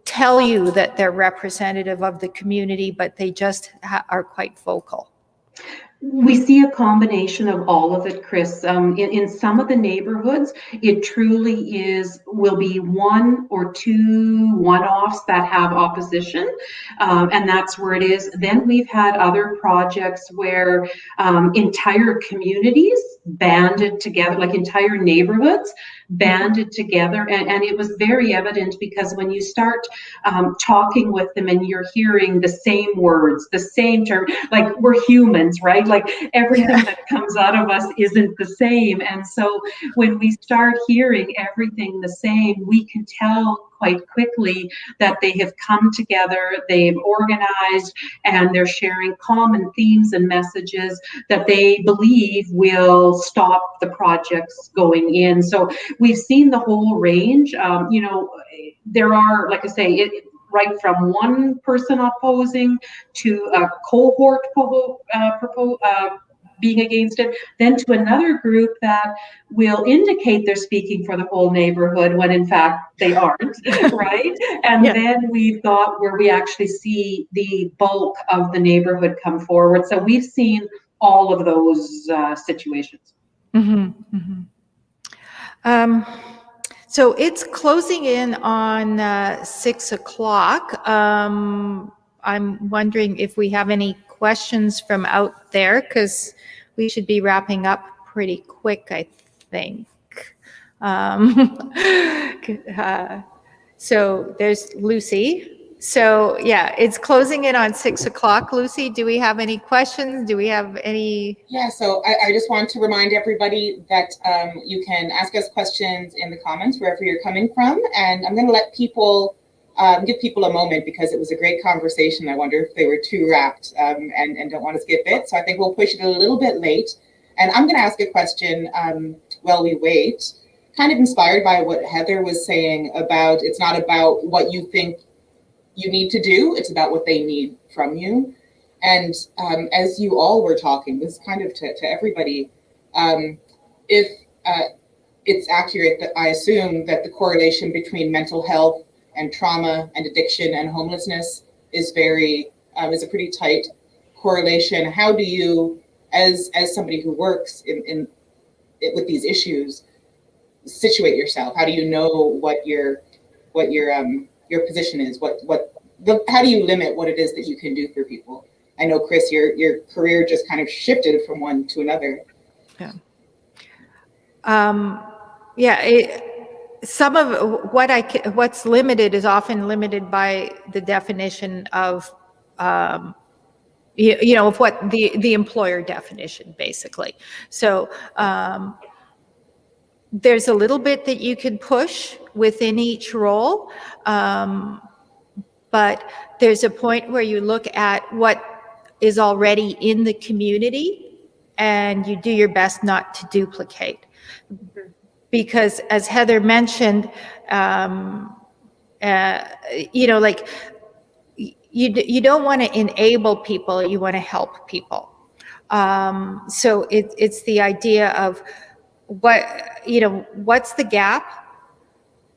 tell you that they're representative of the community, but they just are quite vocal? We see a combination of all of it, Chris. In some of the neighborhoods, it truly will be one or two one-offs that have opposition, and that's where it is. Then we've had other projects where entire communities banded together, like entire neighborhoods banded together, and it was very evident because when you start talking with them and you're hearing the same words, the same term, like we're humans, right? Like everything that comes out of us isn't the same. And so when we start hearing everything the same, we can tell quite quickly that they have come together, they've organized, and they're sharing common themes and messages that they believe will stop the projects going in. So we've seen the whole range. There are, like I say, right from one person opposing to a cohort being against it, then to another group that will indicate they're speaking for the whole neighborhood when in fact they aren't, right? And Yeah. then we've got where we actually see the bulk of the neighborhood come forward. So we've seen all of those situations. Mm-hmm, mm-hmm. So it's closing in on 6 o'clock. I'm wondering if we have any questions from out there, because we should be wrapping up pretty quick, I think. So there's Lucy. So yeah, it's closing in on 6 o'clock. Lucy, do we have any questions? Do we have any? Yeah, so I just want to remind everybody that you can ask us questions in the comments wherever you're coming from. And I'm going to let people, give people a moment because it was a great conversation. I wonder if they were too wrapped and don't want to skip it. So I think we'll push it a little bit late. And I'm going to ask a question while we wait, kind of inspired by what Heather was saying about it's not about what you think you need to do, it's about what they need from you. And as you all were talking, this is kind of to everybody, if it's accurate that I assume that the correlation between mental health and trauma and addiction and homelessness is is a pretty tight correlation. How do you, as somebody who works in with these issues, situate yourself? How do you know what your position is? How do you limit what it is that you can do for people? I know, Chris, your career just kind of shifted from one to another. Yeah. Some of what's limited is often limited by the definition of, of what the employer definition, basically. So there's a little bit that you can push within each role, but there's a point where you look at what is already in the community and you do your best not to duplicate. Because as Heather mentioned, like you don't want to enable people, you want to help people. So it's the idea of what's the gap?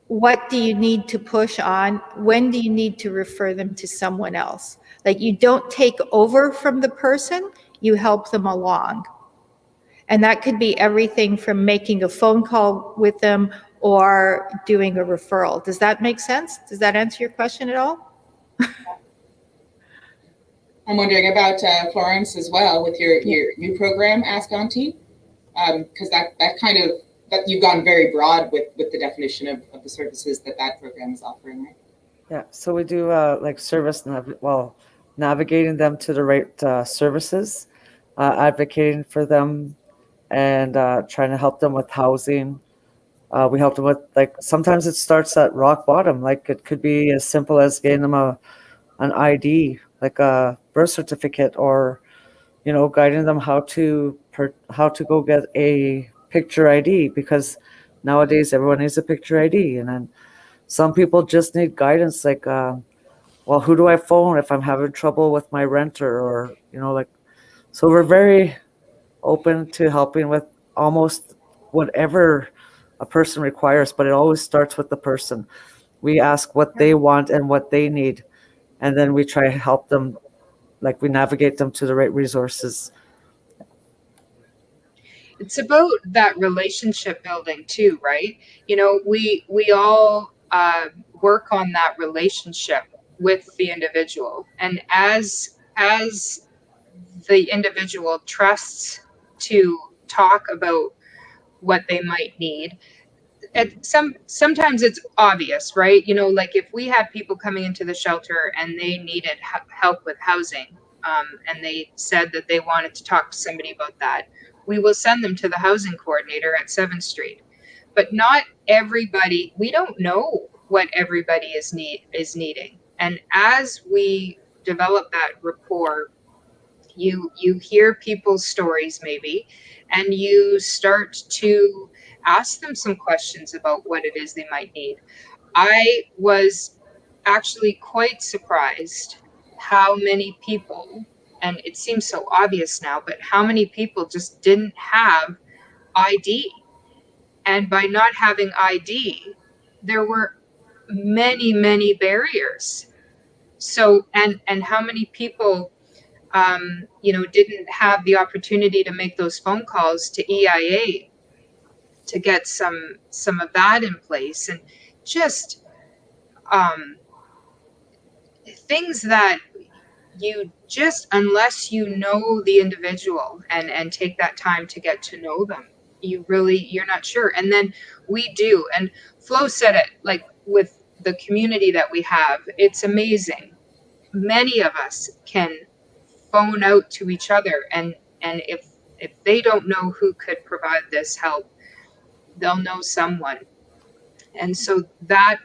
What do you need to push on? When do you need to refer them to someone else? Like, you don't take over from the person, you help them along. And that could be everything from making a phone call with them or doing a referral. Does that make sense? Does that answer your question at all? I'm wondering about Florence as well with your new program, Ask Auntie, because that you've gone very broad with the definition of the services that program is offering, right? Yeah, so we do like navigating them to the right services, advocating for them, and trying to help them with housing. We help them with, like, sometimes it starts at rock bottom. Like, it could be as simple as getting them an ID, like a birth certificate, or guiding them how to go get a picture ID, because nowadays everyone needs a picture ID. And then some people just need guidance, like, well, who do I phone if I'm having trouble with my renter, or like. So we're very open to helping with almost whatever a person requires, but it always starts with the person. We ask what they want and what they need, and then we try to help them, like we navigate them to the right resources. It's about that relationship building too, right? We all work on that relationship with the individual, and as the individual trusts to talk about what they might need. Sometimes it's obvious, right? Like if we had people coming into the shelter and they needed help with housing, and they said that they wanted to talk to somebody about that, we will send them to the housing coordinator at 7th Street. But not everybody, we don't know what everybody is needing. And as we develop that rapport, you hear people's stories maybe, and you start to ask them some questions about what it is they might need. I was actually quite surprised how many people, and it seems so obvious now, but how many people just didn't have ID. And by not having ID, there were many, many barriers. So, and how many people, didn't have the opportunity to make those phone calls to EIA to get some of that in place, and just um, things that you just, unless you know the individual and take that time to get to know them, you're not sure. And then we do, and Flo said it, like with the community that we have, it's amazing. Many of us can phone out to each other, and if they don't know who could provide this help, they'll know someone. And so that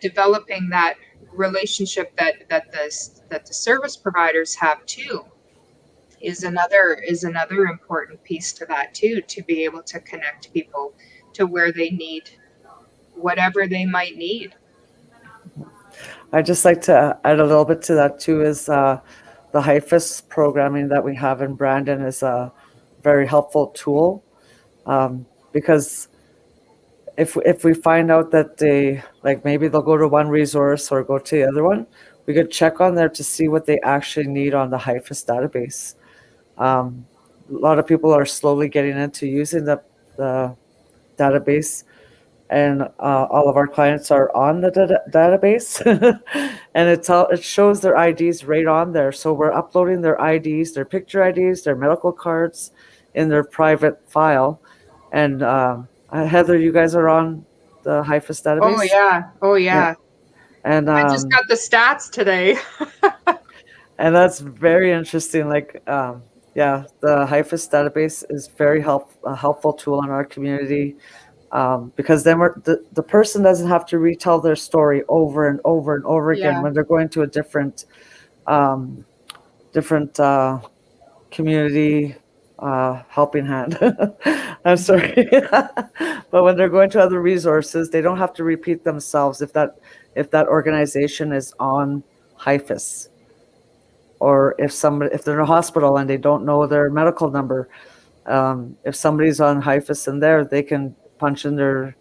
developing that relationship that the service providers have too is another important piece to that too, to be able to connect people to where they need whatever they might need. I'd just like to add a little bit to that too, is the HIFIS programming that we have in Brandon is a very helpful tool, because if we find out that they, like, maybe they'll go to one resource or go to the other one, we could check on there to see what they actually need on the HIFIS database. A lot of people are slowly getting into using the database, and all of our clients are on the database, and it shows their IDs right on there. So we're uploading their IDs, their picture IDs, their medical cards in their private file. And Heather, you guys are on the HIFIS database? Oh yeah. And I just got the stats today. and that's very interesting. Like, the HIFIS database is very a helpful tool in our community, because then the person doesn't have to retell their story over and over and over again Yeah. when they're going to a different community helping hand. I'm sorry. But when they're going to other resources, they don't have to repeat themselves if that organization is on HIFIS, or if they're in a hospital and they don't know their medical number. If somebody's on HIFIS in there, they can punch in their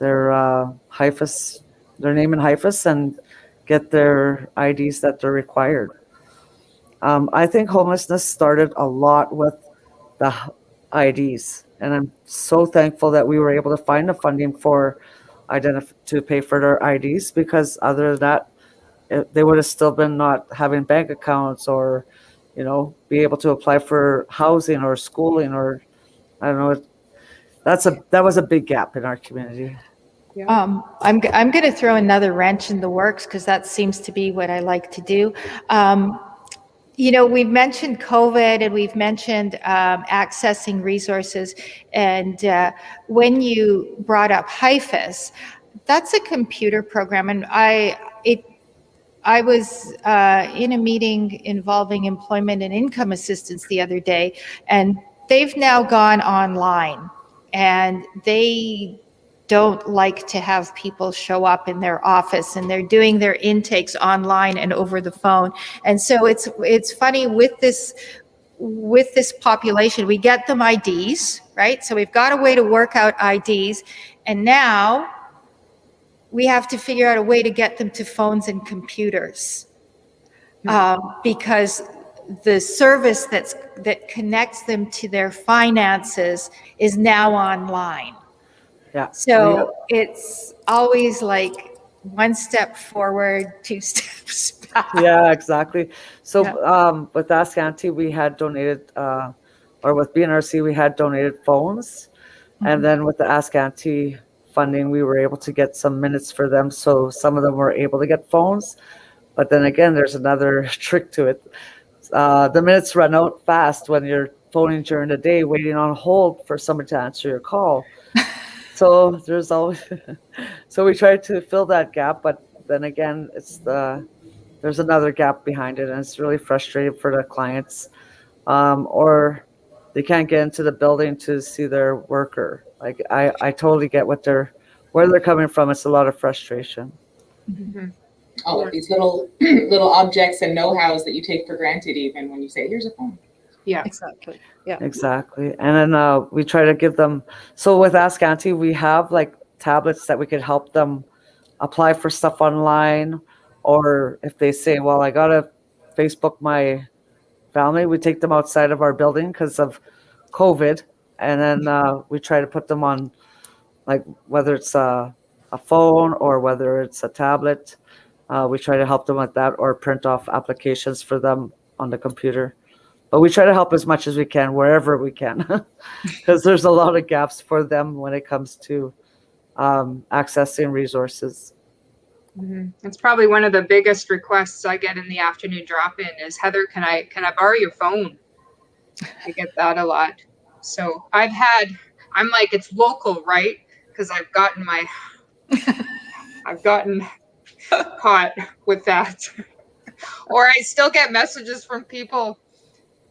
HIFIS, their name in HIFIS, and get their IDs that they're required. I think homelessness started a lot with the IDs, and I'm so thankful that we were able to find the funding for to pay for their IDs, because other than that, they would have still been not having bank accounts, or be able to apply for housing or schooling, or I don't know. That was a big gap in our community. I'm going to throw another wrench in the works, because that seems to be what I like to do. We've mentioned COVID, and we've mentioned accessing resources. And when you brought up HIFIS, that's a computer program. And I was in a meeting involving employment and income assistance the other day, and they've now gone online, and they don't like to have people show up in their office, and they're doing their intakes online and over the phone. And so it's funny with this population, we get them IDs, right? So we've got a way to work out IDs, and now we have to figure out a way to get them to phones and computers, because the service that connects them to their finances is now online. Yeah. So it's always like one step forward, two steps back. Yeah, exactly. So with Ask Auntie, we had donated, or with BNRC, we had donated phones. And then with the Ask Auntie funding, we were able to get some minutes for them. So some of them were able to get phones. But then again, there's another trick to it. The minutes run out fast when you're phoning during the day, waiting on hold for somebody to answer your call. So there's always, so we tried to fill that gap, but then again, there's another gap behind it, and it's really frustrating for the clients, or they can't get into the building to see their worker. Like I totally get where they're coming from. It's a lot of frustration. Mm-hmm. all of these little little objects and know-hows that you take for granted, even when you say, "Here's a phone." Yeah. Exactly. Yeah. Exactly. And then we try to give them, so with Ask Auntie, we have like tablets that we could help them apply for stuff online. Or if they say, well, I got to Facebook my family, we take them outside of our building because of COVID. And then we try to put them on, like, whether it's a phone or whether it's a tablet. We try to help them with that or print off applications for them on the computer. But we try to help as much as we can, wherever we can, because there's a lot of gaps for them when it comes to accessing resources. It's probably one of the biggest requests I get in the afternoon drop-in is, Heather, can I borrow your phone? I get that a lot. So I'm like, it's local, right? Because I've gotten caught with that. Or I still get messages from people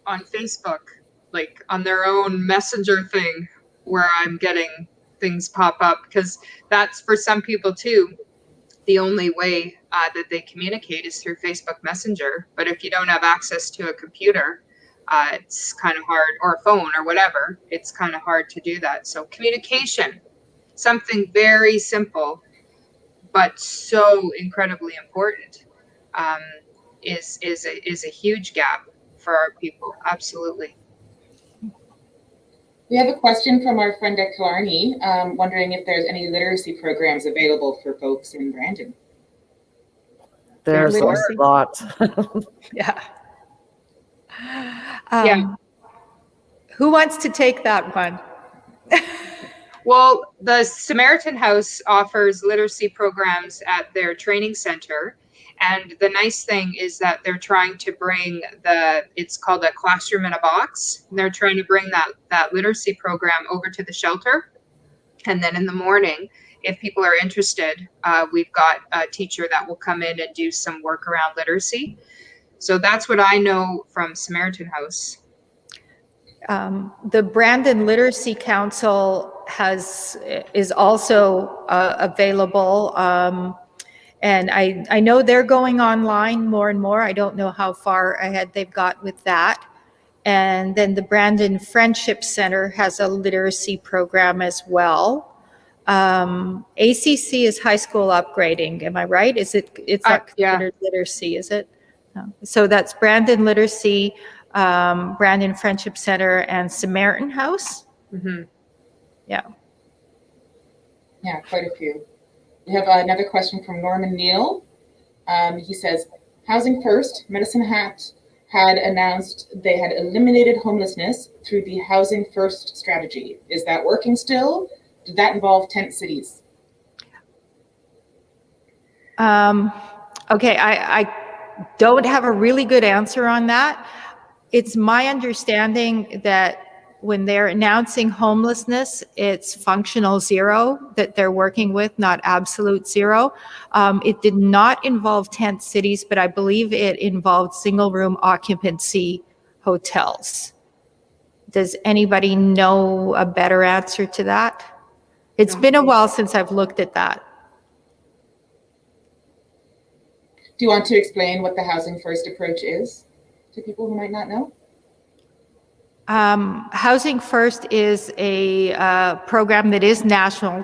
on Facebook, like on their own messenger thing, where I'm getting things pop up, because that's, for some people too, the only way that they communicate is through Facebook Messenger. But if you don't have access to a computer, it's kind of hard, or a phone or whatever, it's kind of hard to do that. So communication, something very simple, but so incredibly important, is a huge gap for our people. Absolutely. We have a question from our friend at Killarney, wondering if there's any literacy programs available for folks in Brandon. There's a Literacy. lot. Yeah. Yeah. Who wants to take that one? Well, the Samaritan House offers literacy programs at their training center. And the nice thing is that they're trying to bring it's called a classroom in a box. And they're trying to bring that literacy program over to the shelter. And then in the morning, if people are interested, we've got a teacher that will come in and do some work around literacy. So that's what I know from Samaritan House. The Brandon Literacy Council is also available. And I know they're going online more and more. I don't know how far ahead they've got with that. And then the Brandon Friendship Center has a literacy program as well. ACC is high school upgrading. Am I right? It's not considered literacy, is it? No. So that's Brandon Literacy, Brandon Friendship Center, and Samaritan House. Mm-hmm. Yeah. Yeah, quite a few. We have another question from Norman Neal. He says, Housing First, Medicine Hat had announced they had eliminated homelessness through the Housing First strategy. Is that working still? Did that involve tent cities? Okay, I don't have a really good answer on that. It's my understanding that when they're announcing homelessness, it's functional zero that they're working with, not absolute zero. It did not involve tent cities, but I believe it involved single room occupancy hotels. Does anybody know a better answer to that? It's been a while since I've looked at that. Do you want to explain what the Housing First approach is to people who might not know? Housing First is a program that is national.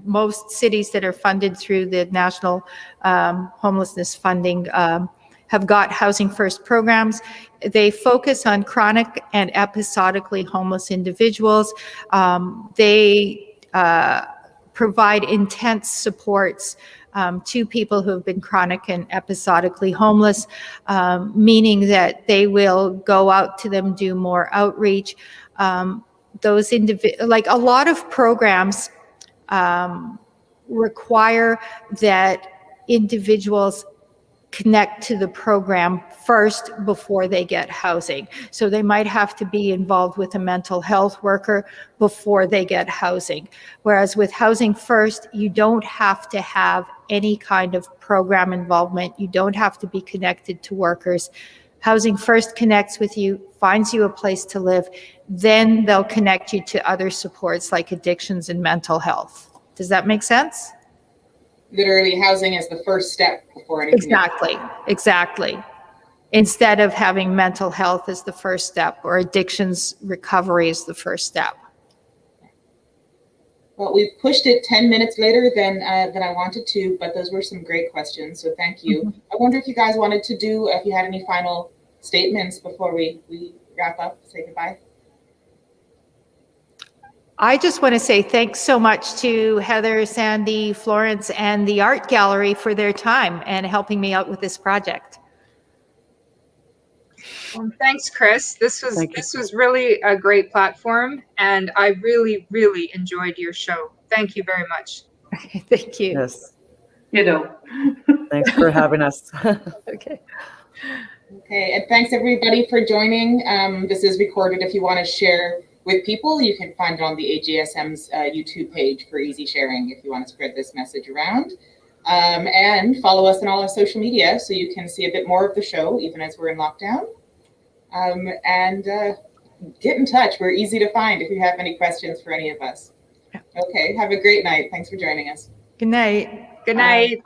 Most cities that are funded through the national homelessness funding have got Housing First programs. They focus on chronic and episodically homeless individuals. They provide intense supports to people who have been chronic and episodically homeless, meaning that they will go out to them, do more outreach. Like a lot of programs require that individuals connect to the program first before they get housing. So they might have to be involved with a mental health worker before they get housing. Whereas with Housing First, you don't have to have any kind of program involvement. You don't have to be connected to workers. Housing First connects with you, finds you a place to live, then they'll connect you to other supports like addictions and mental health. Does that make sense? literally housing as the first step before anything else. Exactly. Instead of having mental health as the first step or addictions recovery as the first step. Well, we've pushed it 10 minutes later than I wanted to, but those were some great questions, so thank you. Mm-hmm. I wonder if you guys wanted to if you had any final statements before we wrap up, say goodbye. I just want to say thanks so much to Heather, Sandy, Florence, and the Art Gallery for their time and helping me out with this project. Well, thanks, Chris. This Thank you. was really a great platform, and I really, really enjoyed your show. Thank you very much. Thank you. Yes. Thanks for having us. Okay. Okay, and thanks everybody for joining. This is recorded. If you want to share with people, you can find it on the AGSM's YouTube page for easy sharing if you want to spread this message around. And follow us on all our social media so you can see a bit more of the show, even as we're in lockdown. And get in touch. We're easy to find if you have any questions for any of us. Okay, have a great night. Thanks for joining us. Good night. Good night.